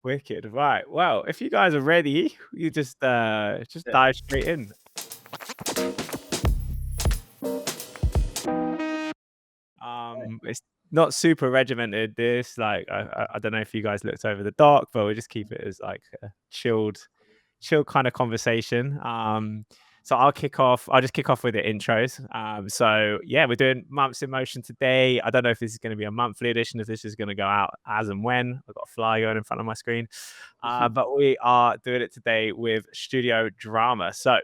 Wicked. Right. Well, if you guys are ready, you just dive straight in. It's not super regimented. This like I don't know if you guys looked over the doc, but we'll just keep it as like a chill kind of conversation. So I'll just kick off with the intros. So yeah, we're doing Months in Motion today. I don't know if this is going to be a monthly edition, if this is going to go out as and when. I've got a flyer going in front of my screen. But we are doing it today with Studio Drama. So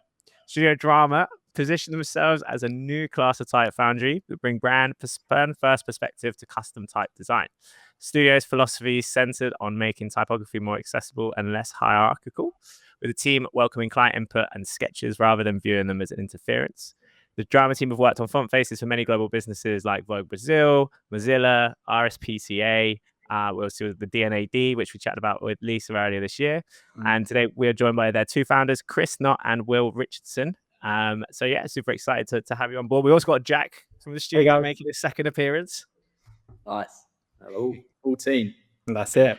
Studio Drama position themselves as a new class of type foundry that bring brand first perspective to custom type design. Studio's philosophy is centered on making typography more accessible and less hierarchical, with the team welcoming client input and sketches rather than viewing them as an interference. The Drama team have worked on font faces for many global businesses like Vogue Brazil, Mozilla, RSPCA. We also the DNAD, which we chatted about with Lisa earlier this year. And today we are joined by their two founders, Chris Nott and Will Richardson. So yeah, super excited to have you on board. We also got Jack from the studio making his second appearance. Nice. Hello, full team. And that's it.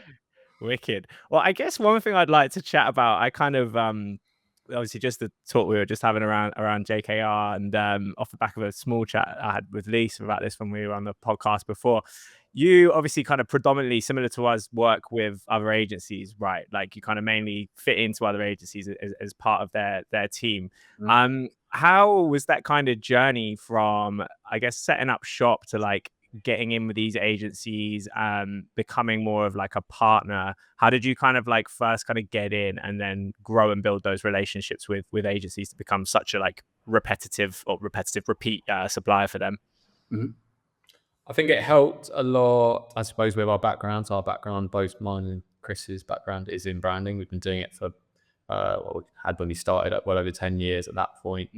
Wicked. Well, I guess one thing I'd like to chat about, I kind of obviously just the talk we were just having around JKR, and off the back of a small chat I had with Lisa about this when we were on the podcast before. You obviously kind of predominantly, similar to us, work with other agencies, right? Like you kind of mainly fit into other agencies as part of their team. How was that kind of journey from, I guess, setting up shop to like getting in with these agencies, becoming more of like a partner? How did you kind of like first kind of get in and then grow and build those relationships with agencies to become such a like repetitive repeat supplier for them? I think it helped a lot, I suppose, with our backgrounds. Our background, both mine and Chris's background, is in branding. We've been doing it for what we had when we started at well over 10 years at that point.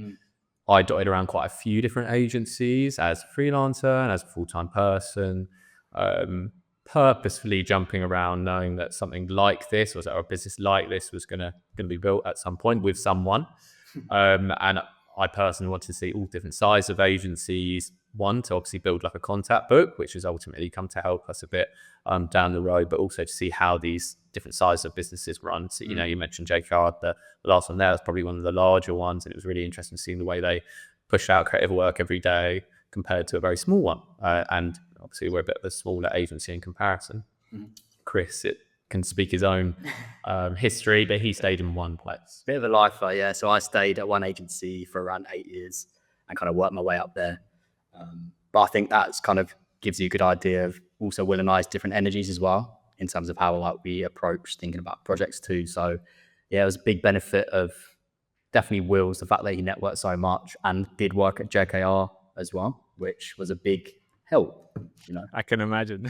I dotted around quite a few different agencies as a freelancer and as a full-time person, purposefully jumping around, knowing that something like this, or a business like this, was gonna be built at some point with someone. And I personally want to see all different sizes of agencies. One, to obviously build like a contact book, which has ultimately come to help us a bit down the road, but also to see how these different sizes of businesses run. So, you mentioned JKR, the last one there was probably one of the larger ones, and it was really interesting seeing the way they push out creative work every day compared to a very small one. And obviously we're a bit of a smaller agency in comparison. Chris, it can speak his own history, but he stayed in one place. Bit of a lifer, yeah. So I stayed at one agency for around 8 years and kind of worked my way up there. But I think that's kind of gives you a good idea of also Will and I's different energies as well, in terms of how like we approach thinking about projects too. So yeah, it was a big benefit of definitely Will's, the fact that he networked so much and did work at JKR as well, which was a big help. I can imagine.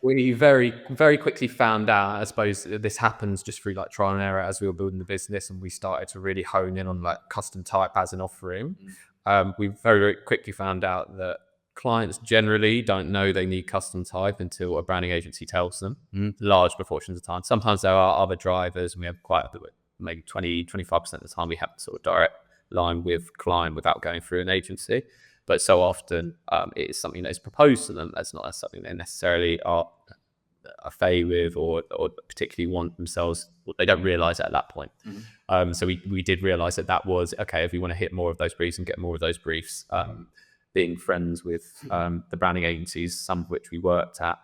We very, very quickly found out, I suppose this happens just through like trial and error as we were building the business, and we started to really hone in on like custom type as an offering. We very, very quickly found out that clients generally don't know they need custom type until a branding agency tells them, large proportions of the time. Sometimes there are other drivers, and we have quite maybe 20-25% of the time we have a sort of direct line with client without going through an agency. But so often it is something that is proposed to them. That's not something they necessarily are fay with or particularly want themselves. They don't realize it at that point. So we did realize that was, okay, if we want to hit more of those briefs and get more of those briefs, being friends with the branding agencies, some of which we worked at,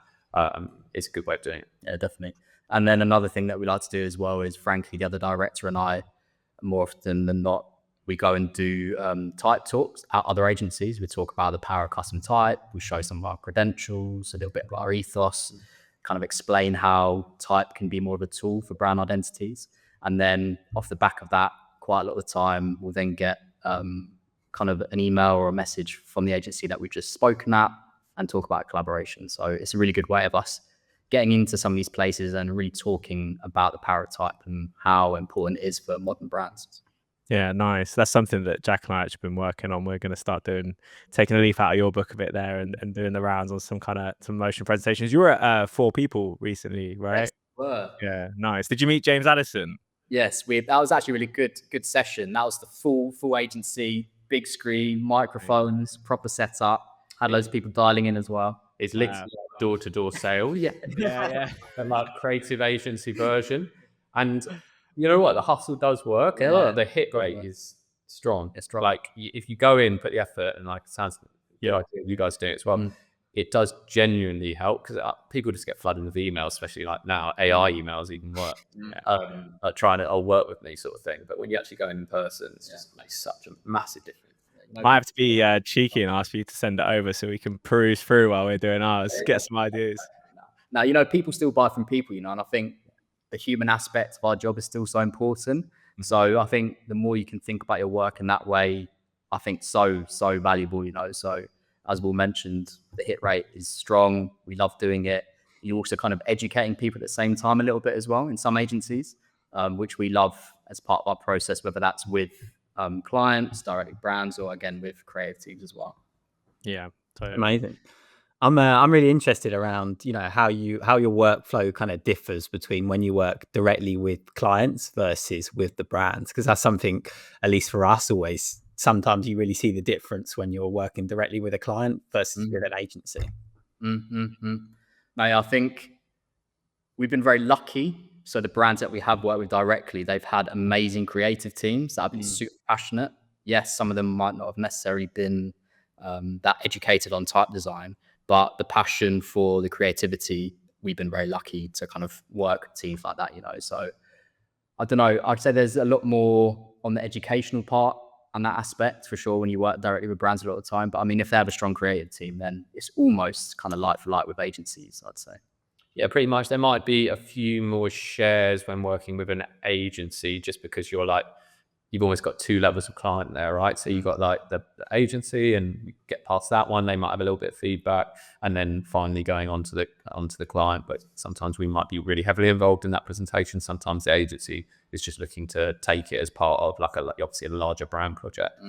is a good way of doing it. Yeah, definitely. And then another thing that we like to do as well is, frankly, the other director and I, more often than not, we go and do type talks at other agencies. We talk about the power of custom type. We show some of our credentials, a little bit of our ethos, kind of explain how type can be more of a tool for brand identities. And then off the back of that, quite a lot of the time, we'll then get kind of an email or a message from the agency that we've just spoken at and talk about collaboration. So it's a really good way of us getting into some of these places and really talking about the power of type and how important it is for modern brands. Yeah, nice. That's something that Jack and I actually been working on. We're going to start taking a leaf out of your book a bit there and doing the rounds on some motion presentations. You were at 4 People recently, right? Yes, we were. Yeah, nice. Did you meet James Addison? Yes, that was actually a really good session. That was the full agency, big screen, microphones, proper setup. Had loads of people dialing in as well. It's literally like door-to-door sales. Yeah. And like creative agency version. And you know what? The hustle does work. And like, the hit rate is strong. It's strong. Like if you go in, put the effort, and like it sounds like you guys doing it as well. It does genuinely help because people just get flooded with emails, especially like now AI emails even work. Like trying to work with me sort of thing. But when you actually go in person, it just makes such a massive difference. Might have to be cheeky and ask for you to send it over so we can peruse through while we're doing ours, get some ideas. Now, you know, people still buy from people, you know, and I think the human aspect of our job is still so important. So I think the more you can think about your work in that way, I think so valuable, you know. So as Will mentioned, the hit rate is strong. We love doing it. You're also kind of educating people at the same time a little bit as well in some agencies, which we love as part of our process, whether that's with clients, directly brands, or again with creative teams as well. Yeah, totally. Amazing. I'm really interested around, you know, how your workflow kind of differs between when you work directly with clients versus with the brands, because that's something, at least for us, always sometimes you really see the difference when you're working directly with a client versus with an agency. Now, I think we've been very lucky. So the brands that we have worked with directly, they've had amazing creative teams that have been super passionate. Yes, some of them might not have necessarily been that educated on type design, but the passion for the creativity, we've been very lucky to kind of work with teams like that, you know. So I don't know, I'd say there's a lot more on the educational part and that aspect for sure when you work directly with brands a lot of the time. But I mean, if they have a strong creative team, then it's almost kind of like for like with agencies, I'd say. Yeah, pretty much. There might be a few more shares when working with an agency, just because you've almost got two levels of client there, right? So you've got like the agency, and you get past that one, they might have a little bit of feedback, and then finally going onto the client. But sometimes we might be really heavily involved in that presentation. Sometimes the agency is just looking to take it as part of obviously a larger brand project.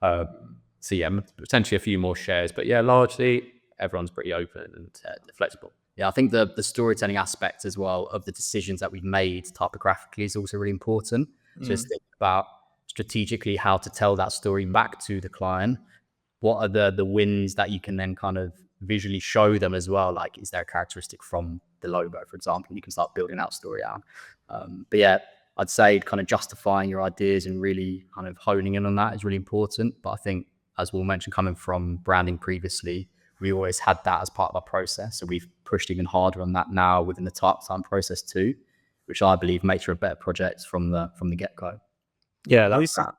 So yeah, potentially a few more shares, but yeah, largely everyone's pretty open and flexible. Yeah, I think the storytelling aspect as well of the decisions that we've made typographically is also really important. Just think about strategically how to tell that story back to the client. What are the wins that you can then kind of visually show them as well? Like, is there a characteristic from the logo, for example? You can start building that story out. But yeah, I'd say kind of justifying your ideas and really kind of honing in on that is really important. But I think, as Will mentioned, coming from branding previously, we always had that as part of our process. So we've pushed even harder on that now within the type design process too, which I believe makes for a better project from the get-go. Yeah, that's that.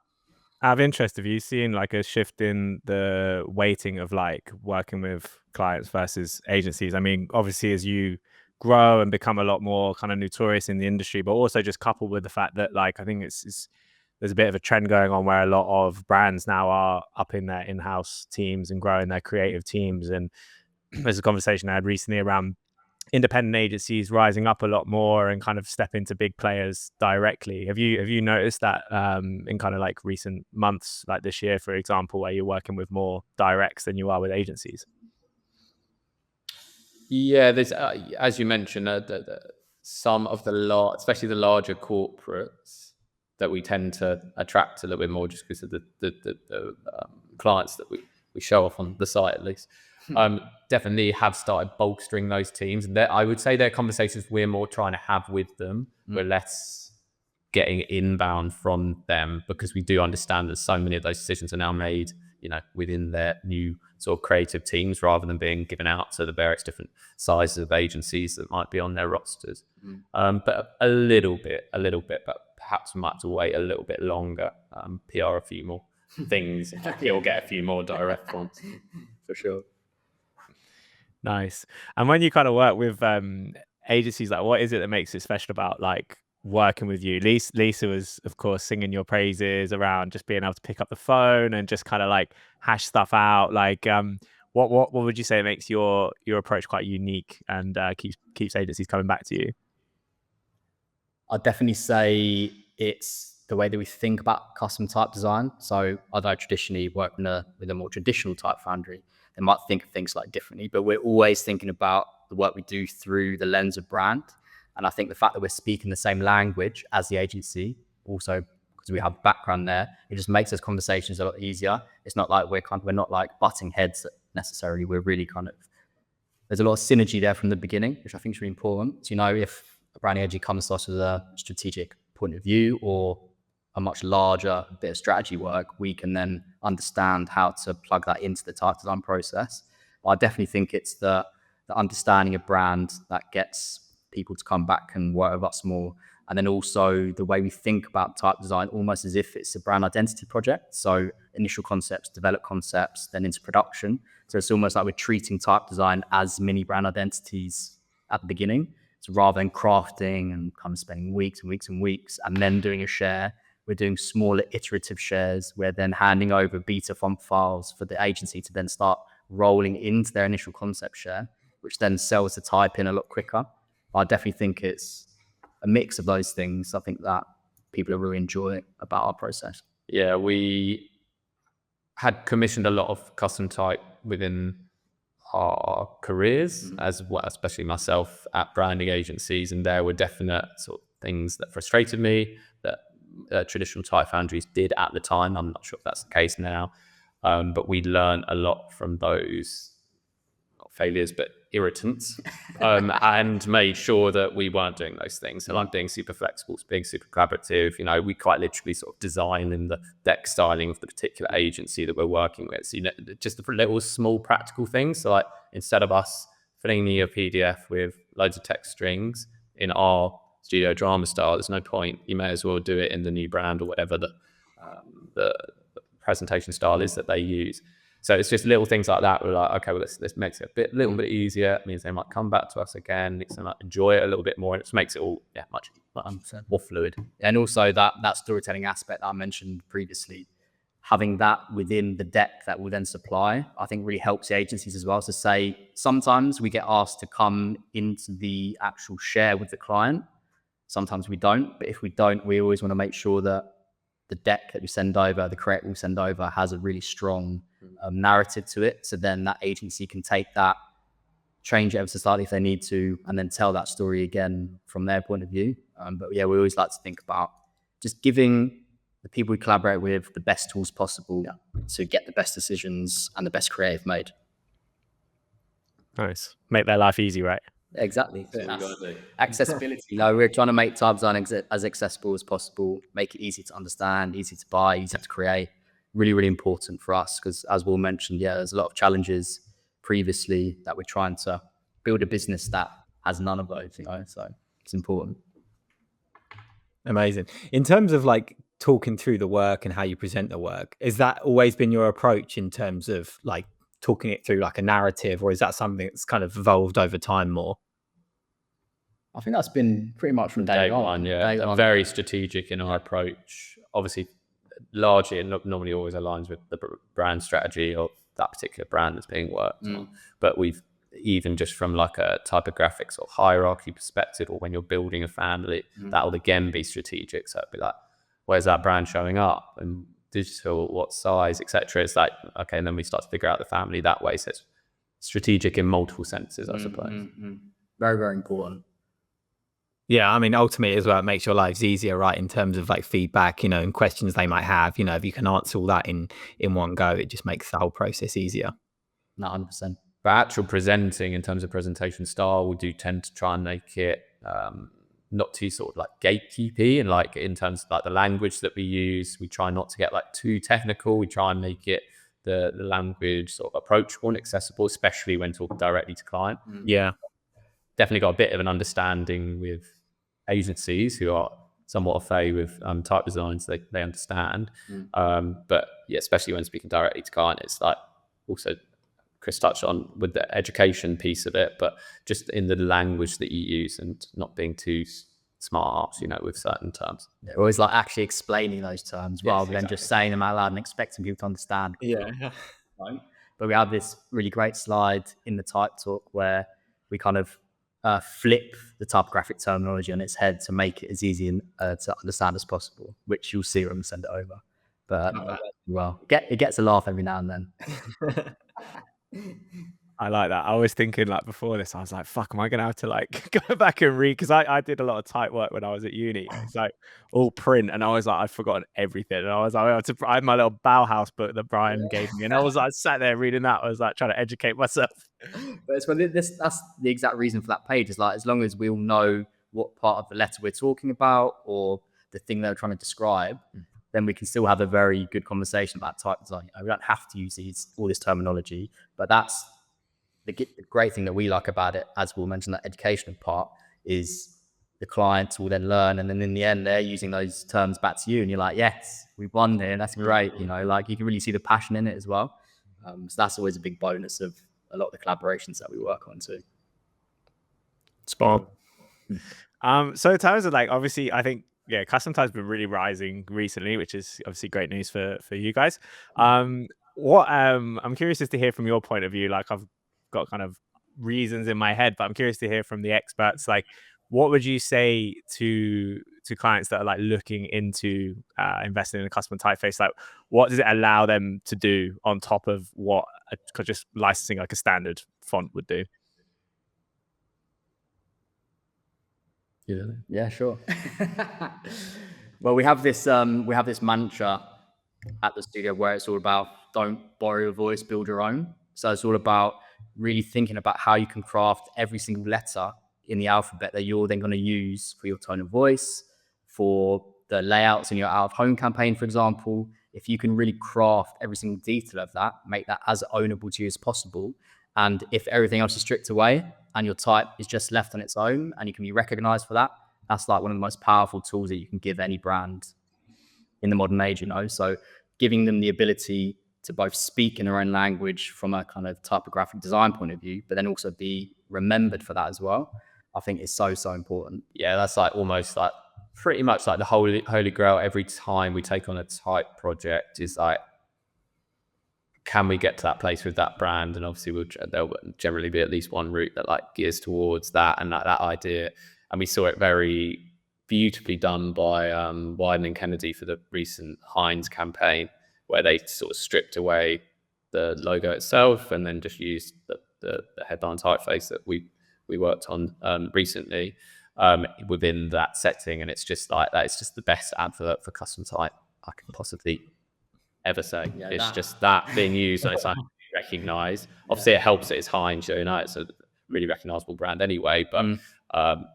Out of interest, have you seen like a shift in the weighting of like working with clients versus agencies? I mean, obviously as you grow and become a lot more kind of notorious in the industry, but also just coupled with the fact that like I think there's a bit of a trend going on where a lot of brands now are up in their in-house teams and growing their creative teams. And there's a conversation I had recently around independent agencies rising up a lot more and kind of step into big players directly. Have you noticed that in kind of like recent months, like this year, for example, where you're working with more directs than you are with agencies? Yeah, there's as you mentioned, some of especially the larger corporates that we tend to attract a little bit more just because of the clients that we show off on the site at least. Definitely have started bolstering those teams, and I would say they're conversations we're more trying to have with them. We're less getting inbound from them because we do understand that so many of those decisions are now made, you know, within their new sort of creative teams rather than being given out to the various different sizes of agencies that might be on their rosters. But a little bit, but perhaps we might have to wait a little bit longer, PR a few more things. You'll get a few more direct ones for sure. Nice. And when you kind of work with agencies, like what is it that makes it special about like working with you? Lisa was, of course, singing your praises around just being able to pick up the phone and just kind of like hash stuff out. Like, what would you say makes your approach quite unique and keeps agencies coming back to you? I'd definitely say it's the way that we think about custom type design. So although I traditionally work with a more traditional type foundry, they might think of things like differently, but we're always thinking about the work we do through the lens of brand. And I think the fact that we're speaking the same language as the agency, also because we have background there, it just makes those conversations a lot easier. It's not like we're not like butting heads necessarily. We're really kind of there's a lot of synergy there from the beginning, which I think is really important. So, if a branding agency comes to us with a strategic point of view or a much larger bit of strategy work, we can then understand how to plug that into the type design process. But I definitely think it's the understanding of brand that gets people to come back and work with us more. And then also the way we think about type design, almost as if it's a brand identity project. So initial concepts, develop concepts, then into production. So it's almost like we're treating type design as mini brand identities at the beginning. So rather than crafting and kind of spending weeks and weeks and weeks and then doing a share, we're doing smaller iterative shares. We're then handing over beta font files for the agency to then start rolling into their initial concept share, which then sells the type in a lot quicker. I definitely think it's a mix of those things. I think that people are really enjoying about our process. Yeah, we had commissioned a lot of custom type within our careers as well, especially myself at branding agencies, and there were definite sort of things that frustrated me that traditional type foundries did at the time. I'm not sure if that's the case now, but we learned a lot from those, not failures, but irritants, and made sure that we weren't doing those things. So like being super flexible, being super collaborative. We quite literally sort of design in the deck styling of the particular agency that we're working with. So, just the little small practical things. So like instead of us filling me a PDF with loads of text strings in our studio drama style, there's no point. You may as well do it in the new brand or whatever the presentation style is that they use. So it's just little things like that. We're like, okay, well, this makes it a little bit easier. It means they might come back to us again. They might enjoy it a little bit more. And it just makes it all much more fluid. And also that storytelling aspect that I mentioned previously, having that within the deck that we'll then supply, I think really helps the agencies as well. So say sometimes we get asked to come into the actual share with the client. Sometimes we don't. But if we don't, we always want to make sure that the deck that we send over, the creative we send over, has a really strong narrative to it. So then that agency can take that, change it ever so slightly if they need to, and then tell that story again from their point of view. But yeah, we always like to think about just giving the people we collaborate with the best tools possible to get the best decisions and the best creative made. Nice. Make their life easy, right? Exactly. Accessibility. We're trying to make type design as accessible as possible, make it easy to understand, easy to buy, easy to create. Really, really important for us because, as Will mentioned, there's a lot of challenges previously that we're trying to build a business that has none of those, so it's important. Amazing. In terms of like talking through the work and how you present the work, has that always been your approach in terms of like talking it through like a narrative, or is that something that's kind of evolved over time more? I think that's been pretty much from day one. Very strategic in our approach. Obviously, largely and normally always aligns with the brand strategy of that particular brand that's being worked on. But we've even just from like a typographic or hierarchy perspective, or when you're building a family, that will again be strategic. So it'd be like, where's that brand showing up, and digital, what size, etc. It's like, okay, and then we start to figure out the family that way. So it's strategic in multiple senses, I suppose. Very, very important. Yeah, I mean, ultimately as well, it makes your lives easier, right? In terms of like feedback, and questions they might have, if you can answer all that in one go, it just makes the whole process easier. 100%. But actual presenting, in terms of presentation style, we do tend to try and make it not too sort of like gatekeepy, and like in terms of like the language that we use, we try not to get like too technical. We try and make it the language sort of approachable and accessible, especially when talking directly to client. Yeah, definitely got a bit of an understanding with agencies who are somewhat au fait with type designs. They understand, but yeah, especially when speaking directly to client, it's like also Chris touched on with the education piece of it, but just in the language that you use and not being too smart, with certain terms. Yeah, always like actually explaining those terms rather than just saying them out loud and expecting people to understand. Yeah. But we have this really great slide in the type talk where we kind of flip the typographic terminology on its head to make it as easy to understand as possible, which you'll see when we send it over. But it gets a laugh every now and then. I like that. I was thinking like before this, I was like, fuck, am I gonna have to like go back and read? Because I did a lot of type work when I was at uni. It's like all print, and I was like, I'd forgotten everything. And I was like, I had my little Bauhaus book that Brian gave me, and I was like, sat there reading that. I was like trying to educate myself. But it's when that's the exact reason for that page. Is like, as long as we all know what part of the letter we're talking about or the thing they're trying to describe, then we can still have a very good conversation about type design. We don't have to use all this terminology, but that's the great thing that we like about it, as we'll mention, that educational part, is the clients will then learn, and then in the end they're using those terms back to you, and you're like, yes, we've won here, that's great. Like you can really see the passion in it as well. So that's always a big bonus of a lot of the collaborations that we work on too. Spot on. So in terms of like, obviously, I think custom type's been really rising recently, which is obviously great news for you guys. I'm curious as to hear from your point of view. Like, I've got kind of reasons in my head, but I'm curious to hear from the experts. Like, what would you say to clients that are like looking into investing in a custom typeface? Like, what does it allow them to do on top of what just licensing like a standard font would do? Yeah, sure. Well, we have this mantra at the studio where it's all about don't borrow your voice, build your own. So it's all about really thinking about how you can craft every single letter in the alphabet that you're then going to use for your tone of voice, for the layouts in your out of home campaign, for example. If you can really craft every single detail of that, make that as ownable to you as possible. And if everything else is stripped away and your type is just left on its own and you can be recognized for that, that's like one of the most powerful tools that you can give any brand in the modern age, So giving them the ability to both speak in their own language from a kind of typographic design point of view, but then also be remembered for that as well, I think is so important. Yeah, that's like almost like pretty much like the holy grail every time we take on a type project is like, can we get to that place with that brand? And obviously there'll generally be at least one route that like gears towards that and that idea. And we saw it very beautifully done by Wyden and Kennedy for the recent Heinz campaign, where they sort of stripped away the logo itself and then just used the headline typeface that we worked on recently within that setting. And it's just like that. It's just the best advert for custom type I can possibly ever say. Yeah, it's just that being used and it's like recognized. Obviously it helps that it's Heinz, it's a really recognizable brand anyway, but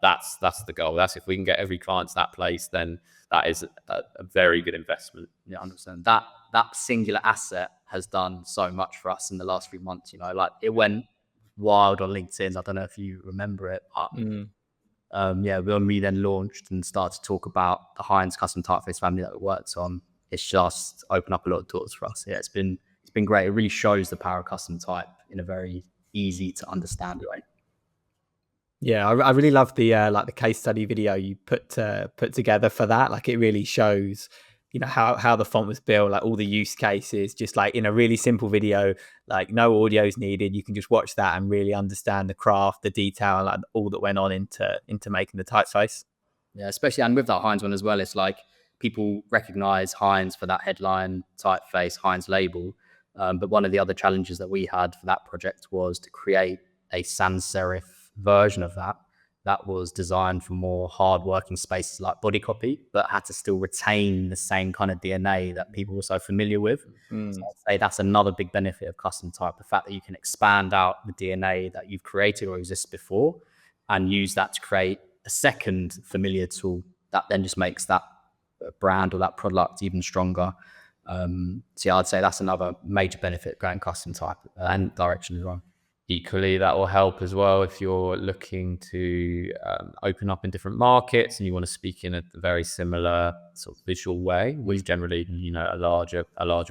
that's the goal. That's if we can get every client to that place, then that is a very good investment. Yeah, 100%. That singular asset has done so much for us in the last few months. Like it went wild on LinkedIn. I don't know if you remember it, but when we then launched and started to talk about the Heinz custom typeface family that we worked on, it's just opened up a lot of doors for us. Yeah, it's been great. It really shows the power of custom type in a very easy to understand way. Yeah, I really love the like the case study video you put together for that. Like it really shows, how the font was built, like all the use cases, just like in a really simple video, like no audio is needed. You can just watch that and really understand the craft, the detail, like all that went on into making the typeface. Yeah, especially and with that Heinz one as well, it's like people recognize Heinz for that headline typeface, Heinz label. But one of the other challenges that we had for that project was to create a sans serif version of that was designed for more hard working spaces like body copy, but had to still retain the same kind of DNA that people were so familiar with. So I'd say that's another big benefit of custom type, the fact that you can expand out the DNA that you've created or exists before and use that to create a second familiar tool that then just makes that brand or that product even stronger. So yeah, I'd say that's another major benefit going custom type and direction as well. Equally, that will help as well if you're looking to open up in different markets and you want to speak in a very similar sort of visual way, which generally, a larger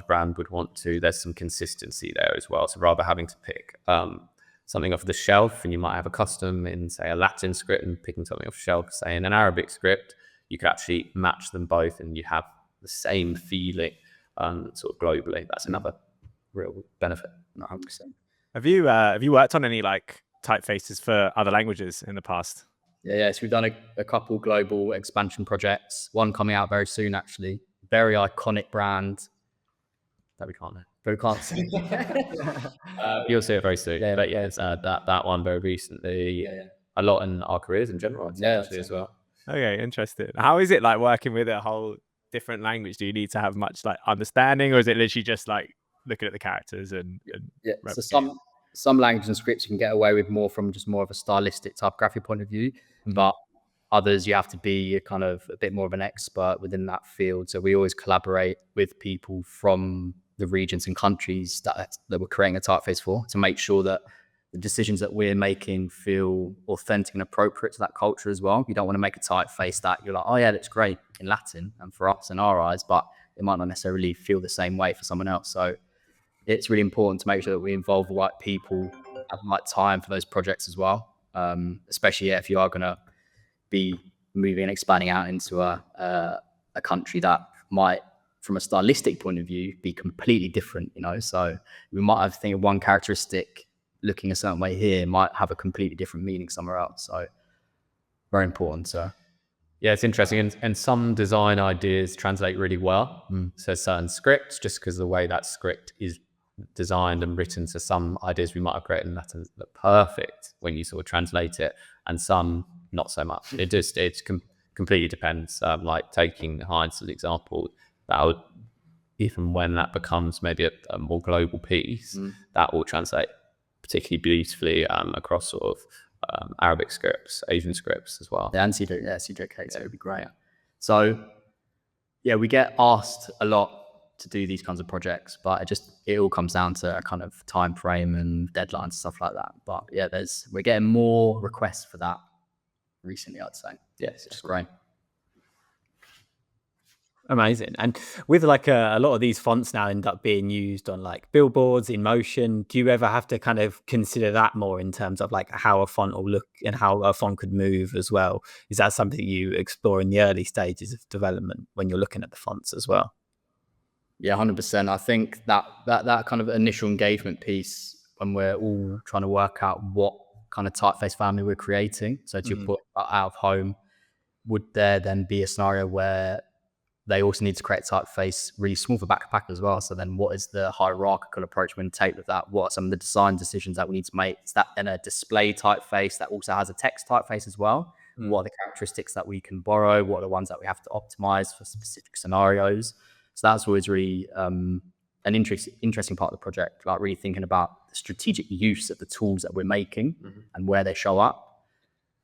brand would want to. There's some consistency there as well. So rather having to pick something off the shelf, and you might have a custom in, say, a Latin script, and picking something off the shelf, say, in an Arabic script, you could actually match them both and you have the same feeling sort of globally. That's another real benefit. 100%. Have you worked on any like typefaces for other languages in the past? Yeah. So we've done a couple global expansion projects. One coming out very soon, actually. Very iconic brand that we can't but we can't see. You'll see it very soon. Yeah, but yeah, it's, that one very recently. A lot in our careers in general, I'd say, actually, as well. Okay, interesting. How is it like working with a whole different language? Do you need to have much like understanding, or is it literally just like looking at the characters and So some languages and scripts you can get away with more from just more of a stylistic typography point of view, but others you have to be kind of a bit more of an expert within that field. So we always collaborate with people from the regions and countries that we're creating a typeface for, to make sure that the decisions that we're making feel authentic and appropriate to that culture as well. You don't want to make a typeface that you're like, oh yeah, that's great in Latin and for us in our eyes, but it might not necessarily feel the same way for someone else. So it's really important to make sure that we involve the right people at the right time for those projects as well. Especially if you are going to be moving and expanding out into a country that might, from a stylistic point of view, be completely different, you know. So we might have think of one characteristic looking a certain way here might have a completely different meaning somewhere else. So very important. So yeah, it's interesting. And some design ideas translate really well. So certain scripts, just because of the way that script is designed and written, so some ideas we might have created in Latin look perfect when you sort of translate it, and some not so much. It completely depends. Like taking Heinz as an example, that would, even when that becomes maybe a more global piece, that will translate particularly beautifully across sort of Arabic scripts, Asian scripts as well. Yeah, and CJK, so it would be great. So yeah, we get asked a lot to do these kinds of projects, but it all comes down to a kind of time frame and deadlines, stuff like that. But yeah, we're getting more requests for that recently, I'd say. Yes, it's great. Amazing. And with like a lot of these fonts now end up being used on like billboards, in motion, do you ever have to kind of consider that more in terms of like how a font will look and how a font could move as well? Is that something you explore in the early stages of development when you're looking at the fonts as well? Yeah, 100%. I think that kind of initial engagement piece, when we're all trying to work out what kind of typeface family we're creating, so to put out of home, would there then be a scenario where they also need to create a typeface really small for back to back as well? So then what is the hierarchical approach we're going to take with that? What are some of the design decisions that we need to make? Is that then a display typeface that also has a text typeface as well? What are the characteristics that we can borrow? What are the ones that we have to optimize for specific scenarios? So that's always really an interesting part of the project, like really thinking about the strategic use of the tools that we're making and where they show up.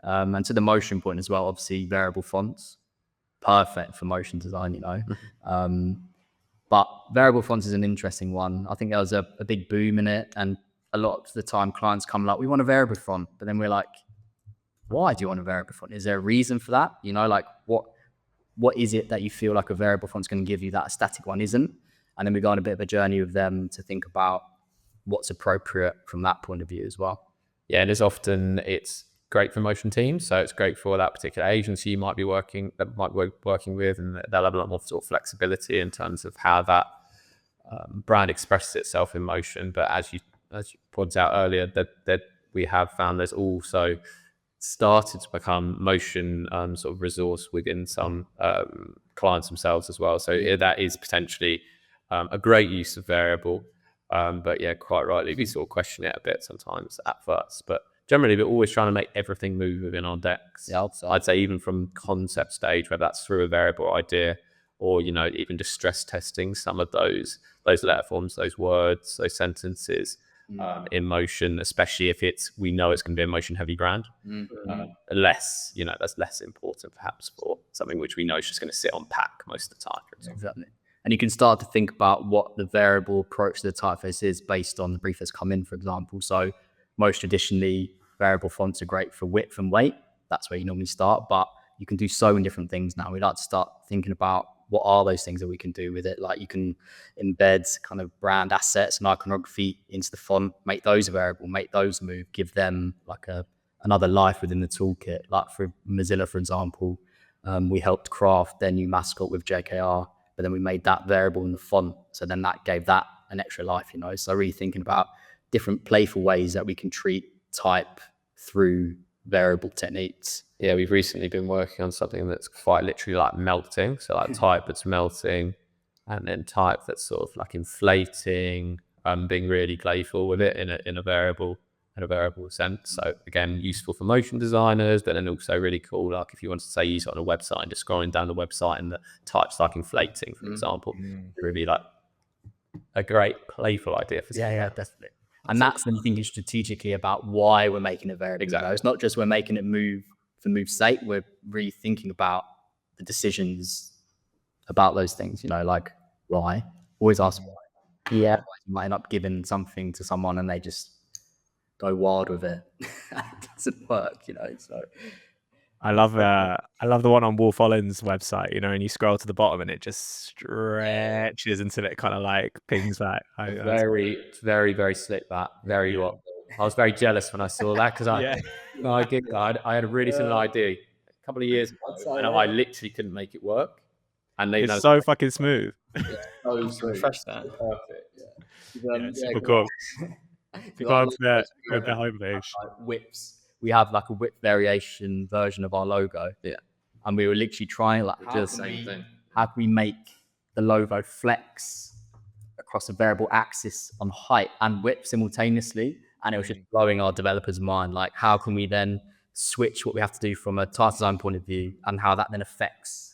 And to the motion point as well, obviously variable fonts, perfect for motion design, you know. But variable fonts is an interesting one. I think there was a big boom in it, and a lot of the time clients come like, we want a variable font, but then we're like, why do you want a variable font? Is there a reason for that? You know, like what is it that you feel like a variable font's going to give you that a static one isn't? And then we go on a bit of a journey with them to think about what's appropriate from that point of view as well. Yeah, it's great for motion teams. So it's great for that particular agency you might be working with, and they'll have a lot more sort of flexibility in terms of how that brand expresses itself in motion. But as you pointed out earlier, that we have found there's also started to become motion sort of resource within some clients themselves as well. So that is potentially a great use of variable. But yeah, quite rightly, we sort of question it a bit sometimes at first. But generally, we're always trying to make everything move within our decks. Yeah, I'd say even from concept stage, whether that's through a variable idea or, you know, even just stress testing some of those letter forms, those words, those sentences in motion, especially if we know it's going to be a motion heavy brand. Less, you know, that's less important perhaps for something which we know is just going to sit on pack most of the time, for example. Exactly. And you can start to think about what the variable approach to the typeface is based on the brief that's come in, for example. So most traditionally, variable fonts are great for width and weight. That's where you normally start, but you can do so many different things now. We'd like to start thinking about what are those things that we can do with it. Like you can embed kind of brand assets and iconography into the font, make those variable, make those move, give them like another life within the toolkit. Like for Mozilla, for example, we helped craft their new mascot with JKR, but then we made that variable in the font. So then that gave that an extra life, you know? So really thinking about different playful ways that we can treat type through variable techniques. Yeah, we've recently been working on something that's quite literally like melting. So like type that's melting and then type that's sort of like inflating, being really playful with it in a variable sense. So again, useful for motion designers, but then also really cool, like if you want to say use it on a website and just scrolling down the website and the type's like inflating, for example, really like a great playful idea for Yeah, definitely. And that's then thinking strategically about why we're making it variable. Exactly. It's not just we're making it move for move's sake. We're really thinking about the decisions about those things, like why. Always ask why. Yeah. You might end up giving something to someone and they just go wild with it. It doesn't work, so. I love the one on Wolf Ollin's website, and you scroll to the bottom and it just stretches until it kind of like pings back. Very, very, very slick. That very well. I was very jealous when I saw that because I had a really similar idea a couple of years ago, and I literally couldn't make it work. And it's so fucking smooth. So smooth. Perfect. Super cool. Go on to the homepage. Whips. We have like a whip variation version of our logo. Yeah. And we were literally trying like Do the same thing. How can we make the logo flex across a variable axis on height and width simultaneously? And it was just blowing our developers' mind. Like, how can we then switch what we have to do from a type design point of view and how that then affects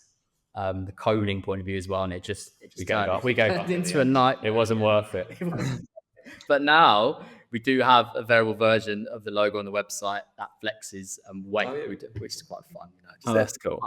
the coding point of view as well? And it just we gave up into a night. It wasn't worth it. But now we do have a variable version of the logo on the website that flexes and weight, which is quite fun. That's cool.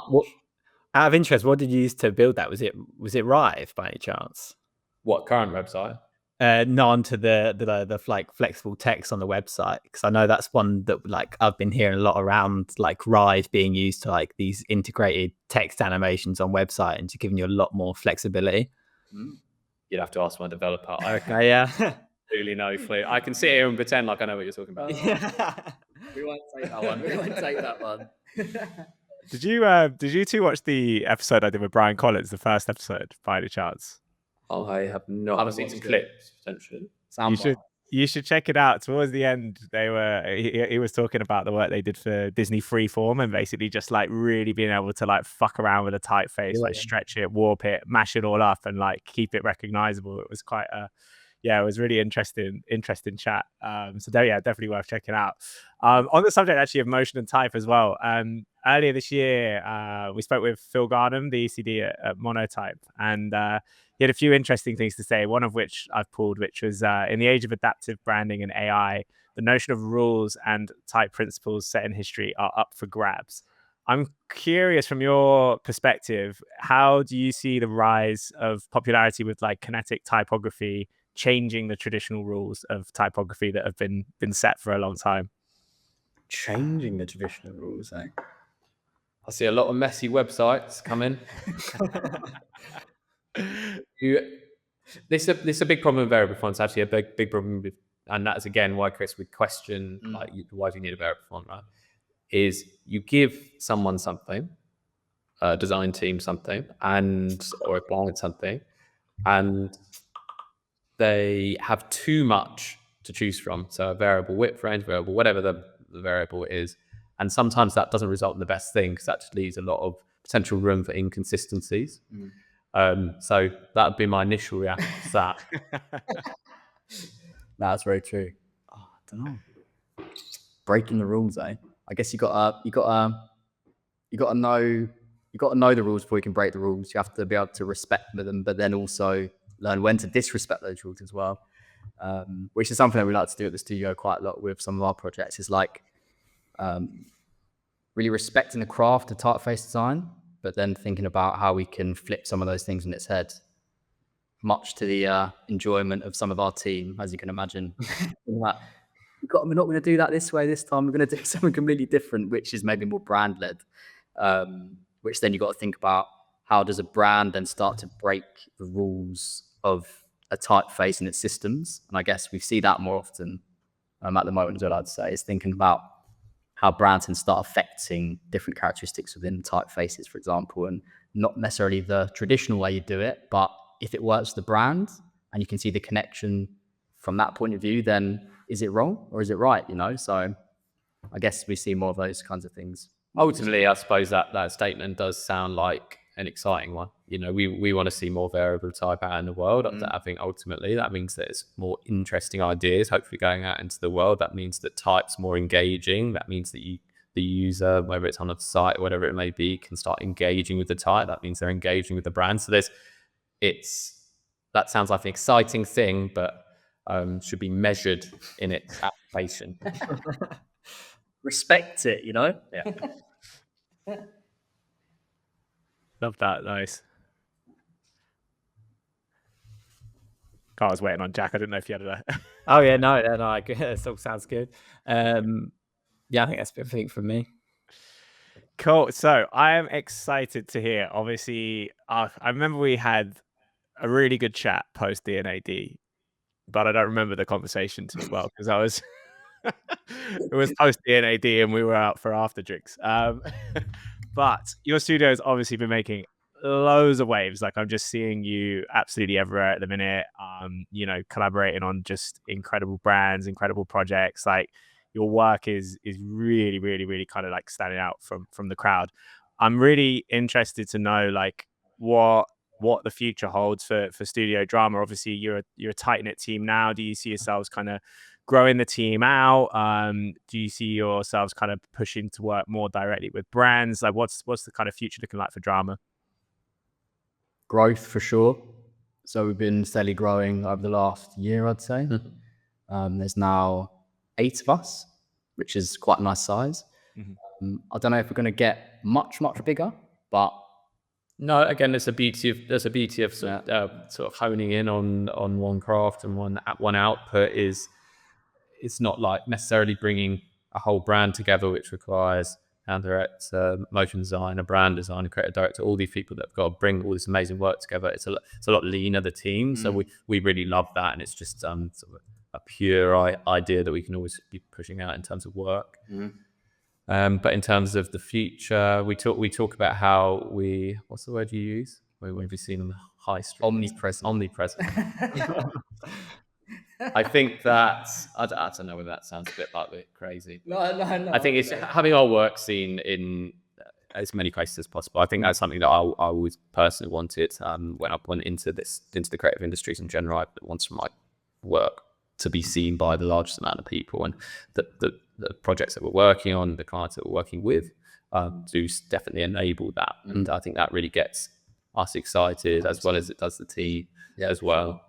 Out of interest, what did you use to build that? Was it Rive by any chance? What current website? No, onto the like flexible text on the website, because I know that's one that like I've been hearing a lot around, like Rive being used to like these integrated text animations on website and to giving you a lot more flexibility. You'd have to ask my developer. Okay, yeah. Really no clue. I can sit here and pretend like I know what you're talking about. We won't take that one. Did you two watch the episode I did with Brian Collins, the first episode, by any chance? I have not. I haven't seen some clips potentially. You should check it out. Towards the end, he was talking about the work they did for Disney Freeform and basically just like really being able to like fuck around with a typeface, like stretch it, warp it, mash it all up, and like keep it recognizable. It was quite it was really interesting chat. So definitely worth checking out. On the subject actually of motion and type as well. Earlier this year, we spoke with Phil Garnham, the ECD at Monotype, and he had a few interesting things to say, one of which I've pulled, which was in the age of adaptive branding and AI, the notion of rules and type principles set in history are up for grabs. I'm curious, from your perspective, how do you see the rise of popularity with like kinetic typography changing the traditional rules of typography that have been set for a long time? Changing the traditional rules, eh? I see a lot of messy websites coming. This is a big problem with variable fonts. Actually, a big problem with, and that's again why Chris would question like, why do you need a variable font, right? Is you give someone something, a design team something, or a client something, and they have too much to choose from. So a variable width range, variable whatever the variable is, and sometimes that doesn't result in the best thing because that just leaves a lot of potential room for inconsistencies. So that would be my initial reaction to that. That's very true. I don't know. Breaking the rules, eh? I guess you gotta know the rules before you can break the rules. You have to be able to respect them, but then also learn when to disrespect those rules as well. Which is something that we like to do at the studio quite a lot with some of our projects. Is like really respecting the craft of typeface design, but then thinking about how we can flip some of those things on its head, much to the enjoyment of some of our team, as you can imagine. We're not going to do that this way this time. We're going to do something completely different, which is maybe more brand-led, which then you've got to think about how does a brand then start to break the rules of a typeface and its systems. And I guess we see that more often at the moment, as well, I'd say, is thinking about how brands can start affecting different characteristics within typefaces, for example, and not necessarily the traditional way you do it, but if it works for the brand and you can see the connection from that point of view, then is it wrong or is it right? So I guess we see more of those kinds of things. Ultimately, I suppose that statement does sound like an exciting one. You know, we want to see more variable type out in the world. I think ultimately that means there's more interesting ideas hopefully going out into the world. That means that type's more engaging. That means that the user, whether it's on a site or whatever it may be, can start engaging with the type. That means they're engaging with the brand. So that sounds like an exciting thing, but should be measured in its application. Respect it, you know? Yeah. Love that. Nice. I was waiting on Jack. I didn't know if you had a... Oh yeah, no, it all sounds good. Yeah, I think that's everything from me. Cool. So I am excited to hear. Obviously, I remember we had a really good chat post DNAD, but I don't remember the conversation too well because I was it was post DNAD and we were out for after drinks. But your studio has obviously been making loads of waves. Like I'm just seeing you absolutely everywhere at the minute. You know, collaborating on just incredible brands, incredible projects. Like your work is really, really, really kind of like standing out from the crowd. I'm really interested to know like what the future holds for Studio Drama. Obviously, you're a tight knit team now. Do you see yourselves kind of growing the team out? Do you see yourselves kind of pushing to work more directly with brands? Like, what's the kind of future looking like for Drama? Growth for sure. So we've been steadily growing over the last year, I'd say. There's now 8 of us, which is quite a nice size. I don't know if we're going to get much bigger, but no. Again, there's a beauty of sort of honing in on one craft and one output. It's not like necessarily bringing a whole brand together, which requires art director, motion designer, brand designer, creative director, all these people that have got to bring all this amazing work together. It's a lot leaner, the team. So we really love that, and it's just sort of a pure idea that we can always be pushing out in terms of work. But in terms of the future, we talk about how what's the word you use? What have you seen on the high street? Omnipresent. I think that I don't know whether that sounds a bit like crazy. No. I think it's having our work seen in as many places as possible. I think that's something that I always personally wanted when I went into the creative industries in general. I wanted my work to be seen by the largest amount of people, and the projects that we're working on, the clients that we're working with, do definitely enable that. And I think that really gets us excited as well as it does the team as well.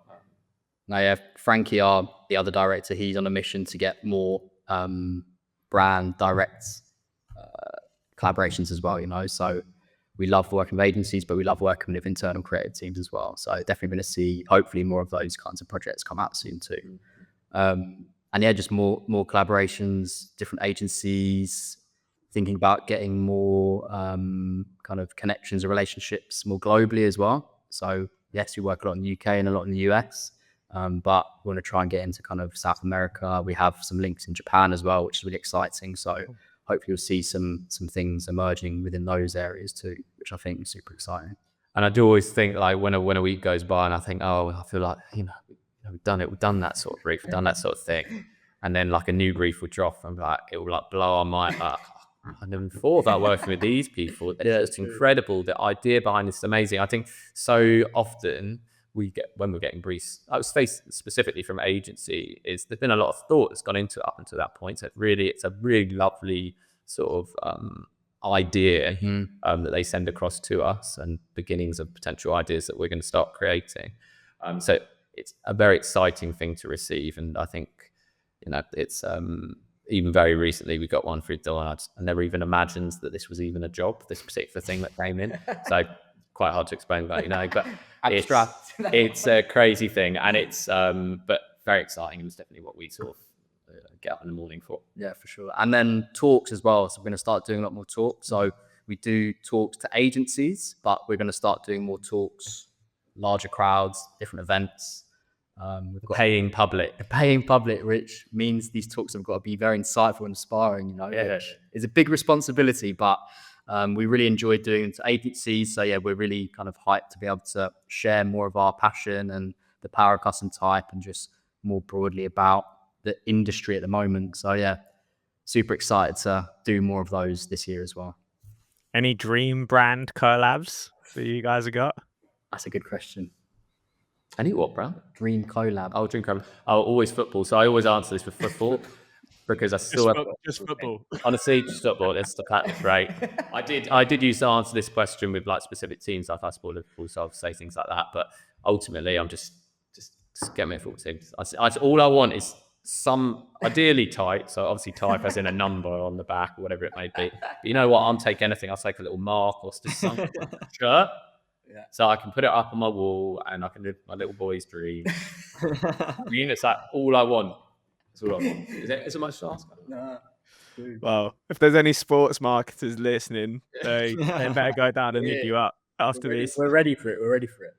Now, yeah, Frankie, the other director, he's on a mission to get more brand direct collaborations as well, you know. So we love working with agencies, but we love working with internal creative teams as well. So definitely going to see, hopefully, more of those kinds of projects come out soon too. And yeah, just more collaborations, different agencies, thinking about getting more kind of connections and relationships more globally as well. So yes, we work a lot in the UK and a lot in the US, but we want to try and get into kind of South America. We have some links in Japan as well, which is really exciting. So hopefully you'll see some things emerging within those areas too, which I think is super exciting. And I do always think, like, when a week goes by and I think, oh, I feel like, you know, we've done that sort of brief, we've done that sort of thing. And then like a new brief will drop and like, it will like blow our mind. Like, I never thought about working with these people. It's incredible. The idea behind this is amazing. I think so often when we're getting briefs, I was faced specifically from agency, is there's been a lot of thought that's gone into it up until that point. So it's a really lovely sort of idea that they send across to us, and beginnings of potential ideas that we're going to start creating. So it's a very exciting thing to receive, and I think, you know, it's even very recently we got one through Delight. I never even imagined that this was even a job, this particular thing that came in. So quite hard to explain about, you know, but it's a crazy thing, and it's but very exciting, and it's definitely what we sort of get up in the morning for. Yeah, for sure. And then talks as well. So we're going to start doing a lot more talks. So we do talks to agencies, but we're going to start doing more talks, larger crowds, different events. We've got Paying public, which means these talks have got to be very insightful and inspiring, you know, which is a big responsibility, but we really enjoy doing it to agencies. So yeah, we're really kind of hyped to be able to share more of our passion and the power of custom type, and just more broadly about the industry at the moment. So yeah, super excited to do more of those this year as well. Any dream brand collabs? that you guys have got? That's a good question. Any what, bro? Dream collab. Oh, dream collab. Oh, always football. So I always answer this with football because I still have Just football. honestly just football. It's the fact, right? I did used to answer this question with like specific teams, like I support Liverpool, so I'll say things like that. But ultimately, I'm just get me a football team. All I want is some ideally tight. So obviously type as in a number on the back or whatever it may be. But you know what? I'll take anything. I'll take a little mark or just some shirt. Yeah. So I can put it up on my wall and I can live my little boy's dream. It's like all I want. That's all I want. Is it much to ask? No. Well, if there's any sports marketers listening, they better go down and hit you up after these. We're ready for it. We're ready for it.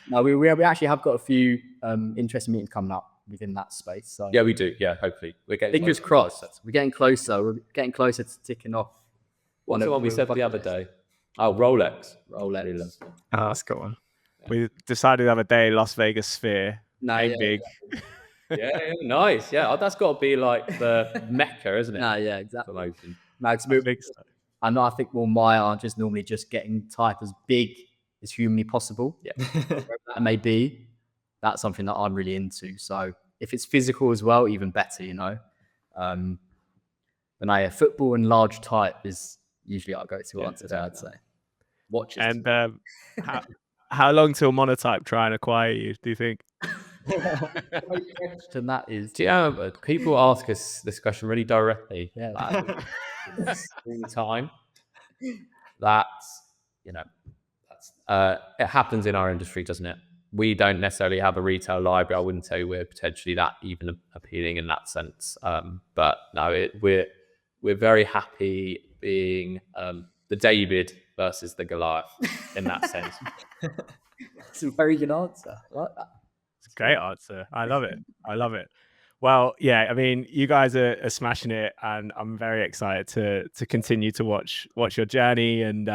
No, we actually have got a few interesting meetings coming up within that space. So Yeah, we do. Yeah, hopefully. We're getting fingers crossed. We're getting closer. We're getting closer to ticking off. What's the one we said the other day? Oh, Rolex. Rolex. Oh, that's a good one. We decided the other day Las Vegas Sphere. No, Aim yeah, big. Yeah, nice. Yeah, that's got to be like the Mecca, isn't it? No, yeah, exactly. Promotion. No, I think mine are just normally just getting type as big as humanly possible. Yeah. Whatever that may be, that's something that I'm really into. So if it's physical as well, even better, you know. But football and large type is usually our go-to answer, I'd say. Watches. And how long till Monotype try and acquire you, do you think? And that is, Do you know, people ask us this question really directly. yeah, All the time. That's, it happens in our industry, doesn't it? We don't necessarily have a retail library. I wouldn't tell you we're potentially that even appealing in that sense. But no, we're very happy being the David versus the Goliath in that sense. it's a very good answer. I like that. It's a great answer. I love it. Well, yeah, I mean, you guys are smashing it, and I'm very excited to continue to watch your journey and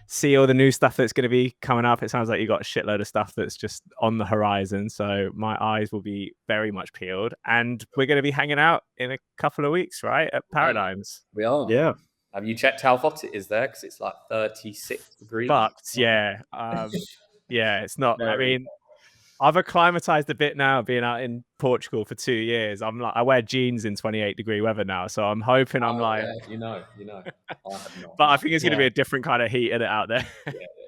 see all the new stuff that's going to be coming up. It sounds like you got a shitload of stuff that's just on the horizon, so my eyes will be very much peeled. And we're going to be hanging out in a couple of weeks, right, at Paradigms. We are. Yeah. Have you checked how hot it is there? Because it's like 36 degrees. But yeah, yeah, it's not. I mean, I've acclimatized a bit now, being out in Portugal for 2 years. I'm like, I wear jeans in 28-degree weather now, so I'm hoping I'm like, yeah, you know. I have not. but I think it's going to be a different kind of heat in it out there.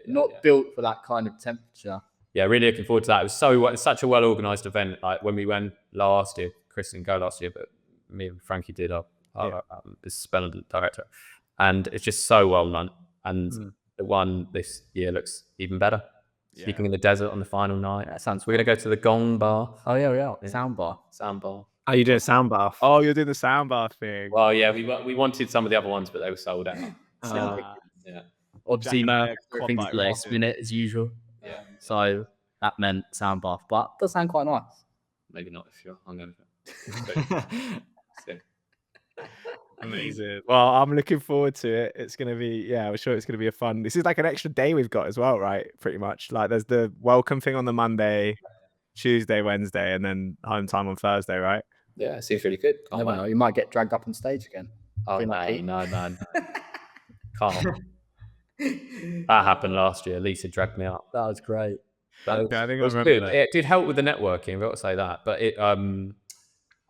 Not built for that kind of temperature. Yeah, really looking forward to that. It was such a well-organized event. Like when we went last year, Chris didn't go last year, but me and Frankie did. Our business director, and it's just so well done. And the one this year looks even better. Sleeping in the desert on the final night. That sounds. We're gonna go to the Gong Bar. Oh yeah. Sound bar. Are you doing a sound bath? Oh, you're doing the sound bar thing. Well, yeah, we wanted some of the other ones, but they were sold out. Yeah. Obviously, Jack and things Quad Bike last Racing. minute as usual. Yeah. So that meant sound bath, but it does sound quite nice. Maybe not if you're hungover. Amazing. Well, I'm looking forward to it. It's going to be, I'm sure it's going to be a fun. This is like an extra day we've got as well, right? Pretty much. Like there's the welcome thing on the Monday, Tuesday, Wednesday, and then home time on Thursday, right? Yeah, it seems really good. Never know. You might get dragged up on stage again. Oh, Feel like no. Can't. That happened last year. Lisa dragged me up. That was great. Yeah, I think It was I remember good. that. It did help with the networking. I've got to say that. But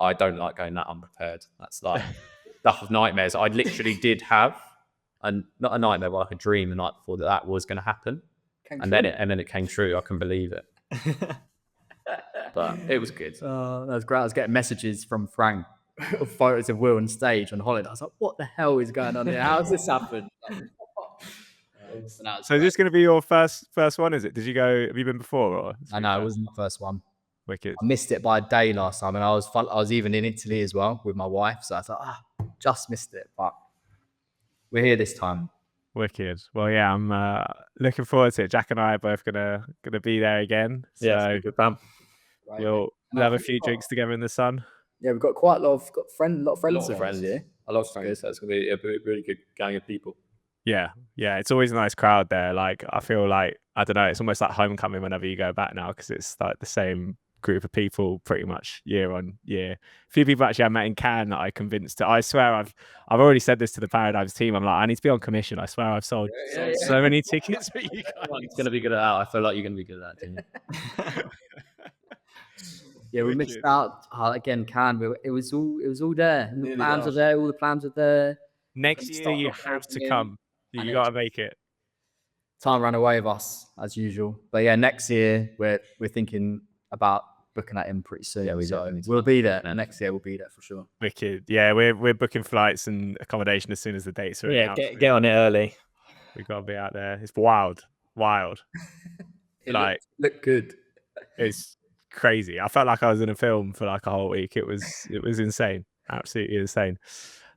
I don't like going that unprepared. That's like stuff of nightmares. I literally did have, not a nightmare, but like a dream the night before that was going to happen, and then it came true. I couldn't believe it. But it was good. That was great. I was getting messages from Frank of photos of Will on stage on holiday. I was like, what the hell is going on here? How's this happened? So is this going to be your first one, is it? Did you go, have you been before? Or I know, it wasn't the first one. Wicked. I missed it by a day last time, and I was even in Italy as well with my wife, so I thought, just missed it, but we're here this time. Wicked. Well, yeah, I'm looking forward to it. Jack and I are both gonna be there again. So Yeah, good fun. Right. we'll have a few drinks together in the sun. Yeah, we've got quite a lot of friends here. I love friends. So it's going to be a really good gang of people. Yeah, it's always a nice crowd there. Like I feel like, I don't know, it's almost like homecoming whenever you go back now, because it's like the same group of people pretty much year on year. A few people actually I met in Cannes that I convinced to. I swear I've already said this to the Paradigms team. I'm like, I need to be on commission. I swear I've sold so many tickets for you guys. It's going to be good at that. I feel like you're going to be good at that, Jimmy. Yeah, we missed out again. It was all there. The plans are there. All the plans are there. Next year you have to come. You got to make it. Time ran away with us as usual. But yeah, next year we're thinking about booking that in pretty soon. Yeah, we'll be there. Next year we'll be there for sure. Wicked. Yeah, we're booking flights and accommodation as soon as the dates are Yeah, get on it early. We got to be out there. It's wild. It looked good. It's crazy. I felt like I was in a film for like a whole week. It was insane. Absolutely insane.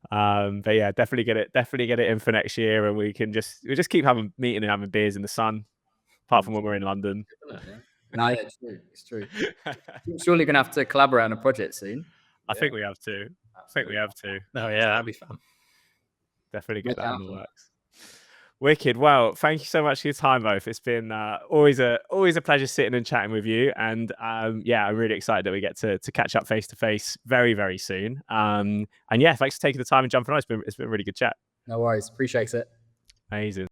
But yeah, definitely get it in for next year, and we just keep having meeting and having beers in the sun, apart from when we're in London. No, yeah, it's true. Surely gonna have to collaborate on a project soon. I think we have to. Oh yeah, that'd be fun. Definitely get that in the works. Wicked. Well, thank you so much for your time, both. It's been always a pleasure sitting and chatting with you. And yeah, I'm really excited that we get to catch up face to face very, very soon. And yeah, thanks for taking the time and jumping on. It's been a really good chat. No worries. Appreciate it. Amazing.